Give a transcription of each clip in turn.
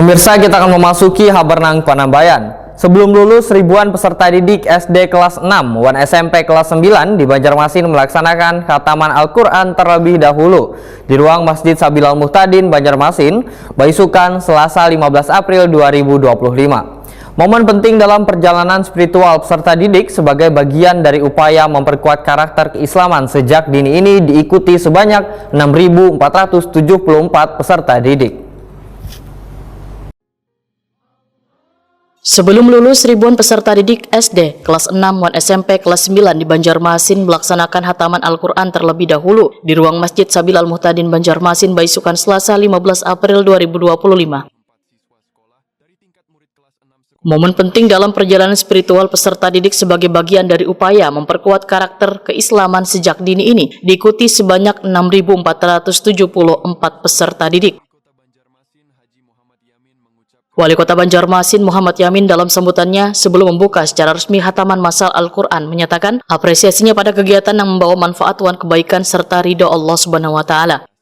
Pemirsa, kita akan memasuki Habernang Panambayan. Sebelum lulus, ribuan peserta didik SD kelas 6 dan SMP kelas 9 di Banjarmasin melaksanakan khataman Al-Quran terlebih dahulu di ruang Masjid Sabil Al-Muhtadin, Banjarmasin, Baisukan, Selasa 15 April 2025. Momen penting dalam perjalanan spiritual peserta didik sebagai bagian dari upaya memperkuat karakter keislaman sejak dini ini diikuti sebanyak 6.474 peserta didik. Sebelum lulus, ribuan peserta didik SD kelas 6 dan SMP kelas 9 di Banjarmasin melaksanakan khataman Al-Quran terlebih dahulu di ruang Masjid Sabil Al-Muhtadin, Banjarmasin, Baisukan, Selasa 15 April 2025. Momen penting dalam perjalanan spiritual peserta didik sebagai bagian dari upaya memperkuat karakter keislaman sejak dini ini diikuti sebanyak 6.474 peserta didik. Wali Kota Banjarmasin Muhammad Yamin dalam sambutannya sebelum membuka secara resmi khataman masal Al-Quran menyatakan apresiasinya pada kegiatan yang membawa manfaat dan kebaikan serta ridho Allah Subhanahu wa Ta'ala.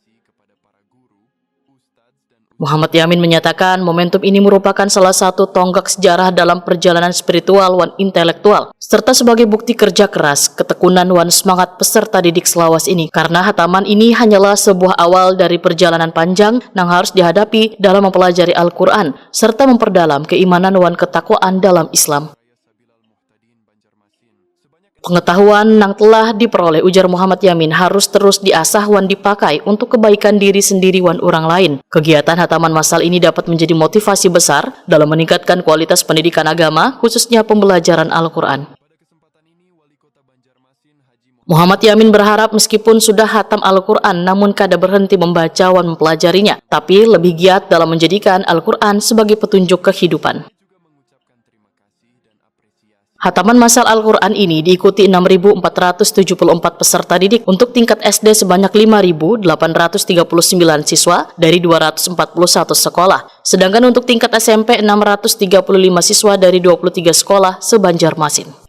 Muhammad Yamin menyatakan momentum ini merupakan salah satu tonggak sejarah dalam perjalanan spiritual dan intelektual, serta sebagai bukti kerja keras, ketekunan dan semangat peserta didik selawas ini. Karena khataman ini hanyalah sebuah awal dari perjalanan panjang yang harus dihadapi dalam mempelajari Al-Quran, serta memperdalam keimanan dan ketakwaan dalam Islam. Pengetahuan yang telah diperoleh, ujar Muhammad Yamin, harus terus diasah dan dipakai untuk kebaikan diri sendiri dan orang lain. Kegiatan khataman masal ini dapat menjadi motivasi besar dalam meningkatkan kualitas pendidikan agama, khususnya pembelajaran Al-Quran. Muhammad Yamin berharap meskipun sudah khatam Al-Quran namun kada berhenti membaca dan mempelajarinya, tapi lebih giat dalam menjadikan Al-Quran sebagai petunjuk kehidupan. Khataman masal Al-Quran ini diikuti 6.474 peserta didik untuk tingkat SD sebanyak 5.839 siswa dari 241 sekolah. Sedangkan untuk tingkat SMP 635 siswa dari 23 sekolah se-Banjarmasin.